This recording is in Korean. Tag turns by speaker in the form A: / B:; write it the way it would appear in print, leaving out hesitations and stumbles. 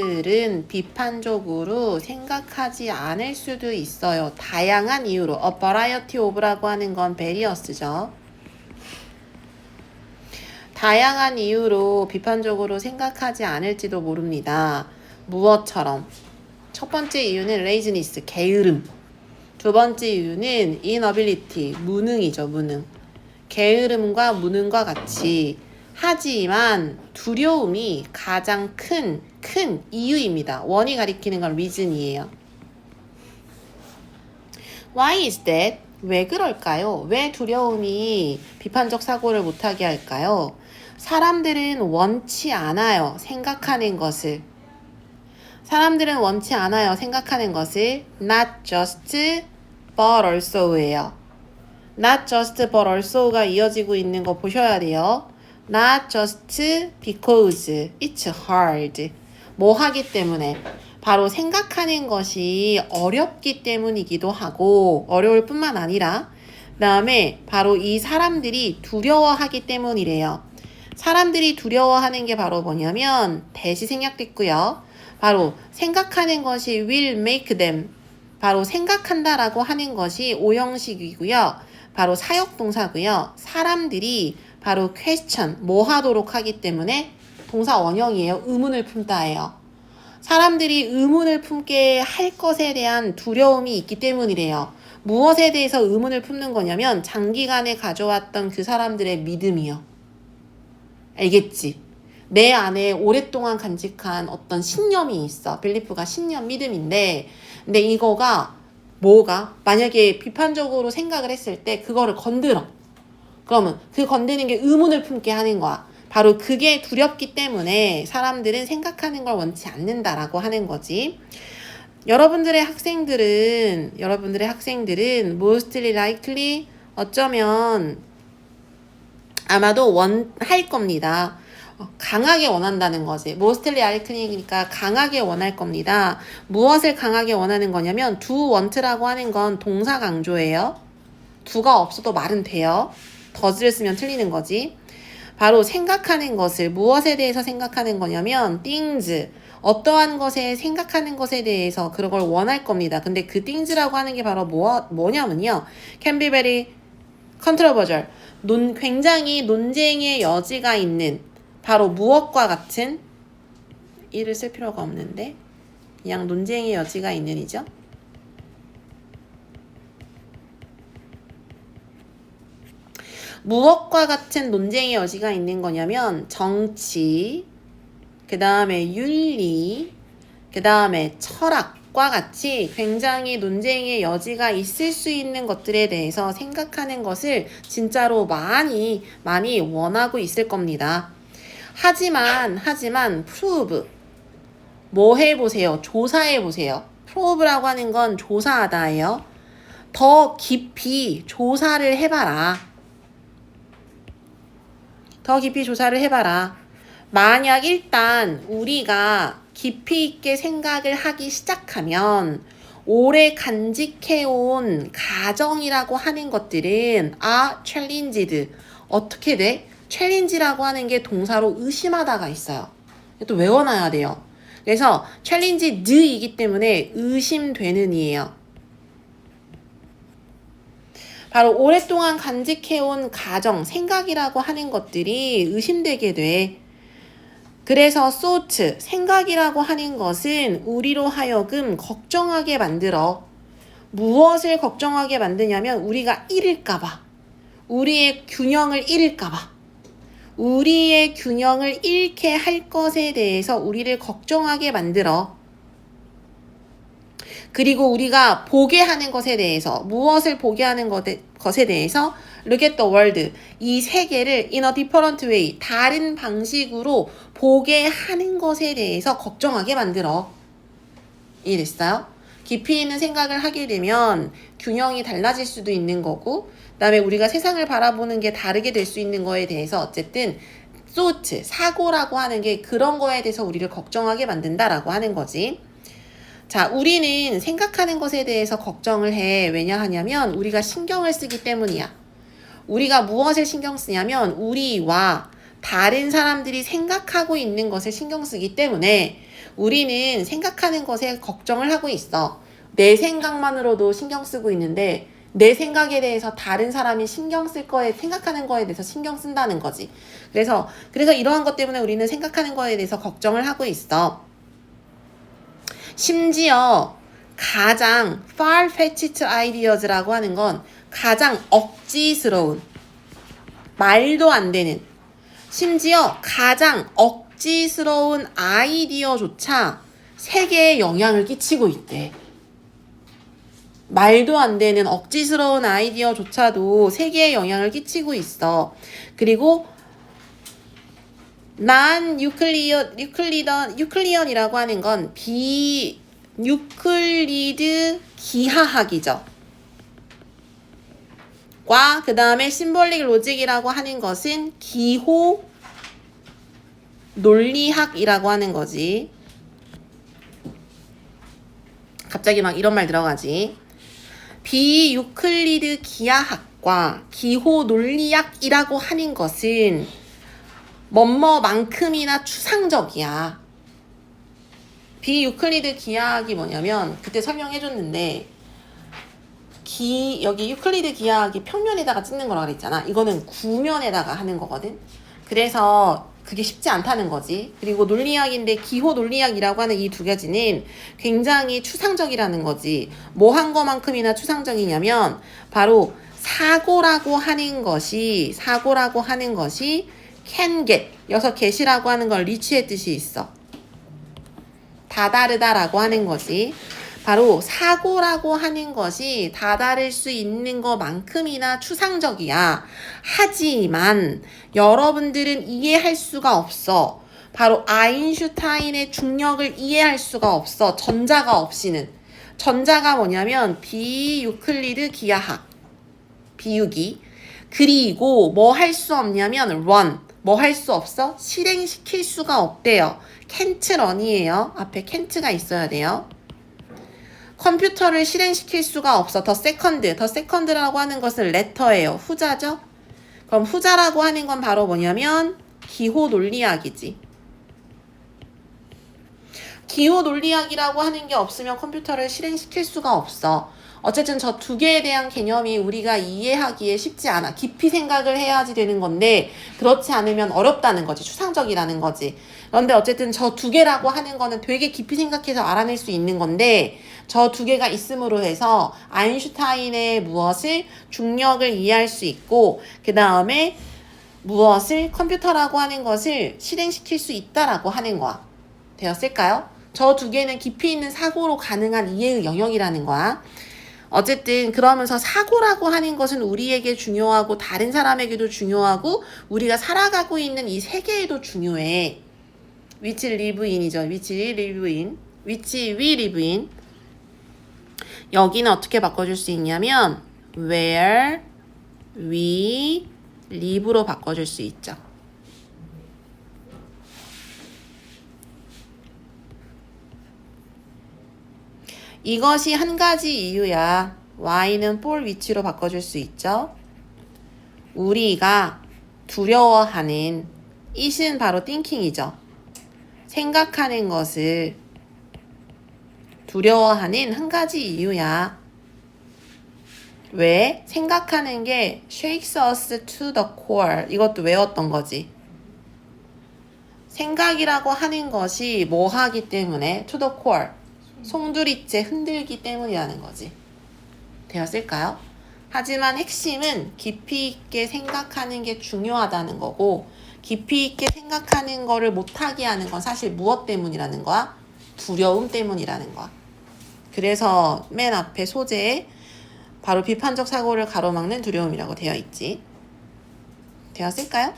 A: 은 비판적으로 생각하지 않을 수도 있어요. 다양한 이유로. A variety of라고 하는 건 various죠. 다양한 이유로 비판적으로 생각하지 않을지도 모릅니다. 무엇처럼? 첫 번째 이유는 laziness, 게으름. 두 번째 이유는 inability, 무능이죠, 무능. 게으름과 무능과 같이 하지만 두려움이 가장 큰 이유입니다. 원이 가리키는 건 reason이에요. Why is that? 왜 그럴까요? 왜 두려움이 비판적 사고를 못하게 할까요? 사람들은 원치 않아요. 생각하는 것을. 사람들은 원치 않아요. 생각하는 것을 not just but also예요. not just but also가 이어지고 있는 거 보셔야 돼요. not just because it's hard. 뭐 하기 때문에? 바로 생각하는 것이 어렵기 때문이기도 하고 어려울 뿐만 아니라 그 다음에 바로 이 사람들이 두려워하기 때문이래요. 사람들이 두려워하는 게 바로 뭐냐면 대시 생략됐고요. 바로 생각하는 것이 will make them. 바로 생각한다라고 하는 것이 오형식이고요. 바로 사역동사고요. 사람들이 바로 question, 뭐 하도록 하기 때문에 동사 원형이에요. 의문을 품다예요. 사람들이 의문을 품게 할 것에 대한 두려움이 있기 때문이래요. 무엇에 대해서 의문을 품는 거냐면 장기간에 가져왔던 그 사람들의 믿음이요. 알겠지? 내 안에 오랫동안 간직한 어떤 신념이 있어. 빌리프가 신념, 믿음인데 근데 이거가 뭐가? 만약에 비판적으로 생각을 했을 때 그거를 건드려. 그러면 그 건드는 게 의문을 품게 하는 거야. 바로 그게 두렵기 때문에 사람들은 생각하는 걸 원치 않는다라고 하는 거지. 여러분들의 학생들은 mostly likely 어쩌면 아마도 원할 겁니다. 강하게 원한다는 거지. mostly likely니까 강하게 원할 겁니다. 무엇을 강하게 원하는 거냐면 do want라고 하는 건 동사 강조예요. do가 없어도 말은 돼요. does를 쓰면 틀리는 거지. 바로 생각하는 것을 무엇에 대해서 생각하는 거냐면 things, 어떠한 것에 생각하는 것에 대해서 그런 걸 원할 겁니다. 근데 그 things라고 하는 게 바로 뭐냐면요. can be very controversial, 굉장히 논쟁의 여지가 있는 바로 무엇과 같은 이를 쓸 필요가 없는데 그냥 논쟁의 여지가 있는 이죠. 무엇과 같은 논쟁의 여지가 있는 거냐면 정치, 그 다음에 윤리, 그 다음에 철학과 같이 굉장히 논쟁의 여지가 있을 수 있는 것들에 대해서 생각하는 것을 진짜로 많이 원하고 있을 겁니다. 하지만 prove, 뭐 해보세요? 조사해보세요. prove라고 하는 건 조사하다예요. 더 깊이 조사를 해봐라. 더 깊이 조사를 해봐라. 만약 일단 우리가 깊이 있게 생각을 하기 시작하면 오래 간직해온 가정이라고 하는 것들은 challenged. 어떻게 돼? challenge라고 하는 게 동사로 의심하다가 있어요. 또 외워놔야 돼요. 그래서 challenge이기 때문에 의심되는 이에요. 바로 오랫동안 간직해온 가정, 생각이라고 하는 것들이 의심되게 돼. 그래서 thought, 생각이라고 하는 것은 우리로 하여금 걱정하게 만들어. 무엇을 걱정하게 만드냐면 우리가 잃을까봐. 우리의 균형을 잃을까봐. 우리의 균형을 잃게 할 것에 대해서 우리를 걱정하게 만들어. 그리고 우리가 보게 하는 것에 대해서 무엇을 보게 하는 것에 대해서 look at the world, 이 세계를 in a different way, 다른 방식으로 보게 하는 것에 대해서 걱정하게 만들어. 이해됐어요? 깊이 있는 생각을 하게 되면 균형이 달라질 수도 있는 거고 그 다음에 우리가 세상을 바라보는 게 다르게 될 수 있는 거에 대해서 어쨌든 thought, 사고라고 하는 게 그런 거에 대해서 우리를 걱정하게 만든다라고 하는 거지. 자, 우리는 생각하는 것에 대해서 걱정을 해. 왜냐 하냐면 우리가 신경을 쓰기 때문이야. 우리가 무엇을 신경 쓰냐면 우리와 다른 사람들이 생각하고 있는 것을 신경 쓰기 때문에 우리는 생각하는 것에 걱정을 하고 있어. 내 생각만으로도 신경 쓰고 있는데 내 생각에 대해서 다른 사람이 신경 쓸 거에 생각하는 거에 대해서 신경 쓴다는 거지. 그래서 이러한 것 때문에 우리는 생각하는 거에 대해서 걱정을 하고 있어. 심지어 가장 far-fetched ideas라고 하는 건 가장 억지스러운, 말도 안 되는, 심지어 가장 억지스러운 아이디어조차 세계에 영향을 끼치고 있대. 말도 안 되는 억지스러운 아이디어조차도 세계에 영향을 끼치고 있어. 그리고 난 유클리언이라고 하는 건 비유클리드 기하학이죠. 그 다음에 심볼릭 로직이라고 하는 것은 기호 논리학이라고 하는 거지. 갑자기 막 이런 말 들어가지. 비유클리드 기하학과 기호 논리학이라고 하는 것은 뭐뭐만큼이나 추상적이야. 비유클리드 기하학이 뭐냐면 그때 설명해줬는데 여기 유클리드 기하학이 평면에다가 찍는 거라 그랬잖아. 이거는 구면에다가 하는 거거든. 그래서 그게 쉽지 않다는 거지. 그리고 논리학인데 기호 논리학이라고 하는 이 두 가지는 굉장히 추상적이라는 거지. 뭐 한 거만큼이나 추상적이냐면 바로 사고라고 하는 것이 can get, 여기서 get이라고 하는 건 reach의 뜻이 있어. 다다르다라고 하는 거지. 바로 사고라고 하는 것이 다다를 수 있는 것만큼이나 추상적이야. 하지만 여러분들은 이해할 수가 없어. 바로 아인슈타인의 중력을 이해할 수가 없어. 전자가 없이는. 전자가 뭐냐면 비유클리드 기하학. 비유기. 그리고 뭐 할 수 없냐면 run. 뭐 할 수 없어? 실행시킬 수가 없대요. can't run이에요. 앞에 can't가 있어야 돼요. 컴퓨터를 실행시킬 수가 없어. 더 세컨드라고 하는 것은 letter예요. 후자죠? 그럼 후자라고 하는 건 바로 뭐냐면 기호 논리학이지. 기호 논리학이라고 하는 게 없으면 컴퓨터를 실행시킬 수가 없어. 어쨌든 저 두 개에 대한 개념이 우리가 이해하기에 쉽지 않아. 깊이 생각을 해야지 되는 건데 그렇지 않으면 어렵다는 거지. 추상적이라는 거지. 그런데 어쨌든 저 두 개라고 하는 거는 되게 깊이 생각해서 알아낼 수 있는 건데 저 두 개가 있음으로 해서 아인슈타인의 무엇을 중력을 이해할 수 있고 그 다음에 무엇을 컴퓨터라고 하는 것을 실행시킬 수 있다라고 하는 거야. 되었을까요? 저 두 개는 깊이 있는 사고로 가능한 이해의 영역이라는 거야. 어쨌든 그러면서 사고라고 하는 것은 우리에게 중요하고 다른 사람에게도 중요하고 우리가 살아가고 있는 이 세계에도 중요해. which live in이죠. which we live in. 여기는 어떻게 바꿔줄 수 있냐면 where we live로 바꿔줄 수 있죠. 이것이 한 가지 이유야. Y는 for which로 바꿔줄 수 있죠. 우리가 두려워하는 it은 바로 thinking이죠. 생각하는 것을 두려워하는 한 가지 이유야. 왜? 생각하는 게 shakes us to the core. 이것도 외웠던 거지. 생각이라고 하는 것이 뭐 하기 때문에 to the core. 송두리째 흔들기 때문이라는 거지. 되었을까요? 하지만 핵심은 깊이 있게 생각하는 게 중요하다는 거고 깊이 있게 생각하는 거를 못하게 하는 건 사실 무엇 때문이라는 거야? 두려움 때문이라는 거야. 그래서 맨 앞에 소재에 바로 비판적 사고를 가로막는 두려움이라고 되어 있지. 되었을까요?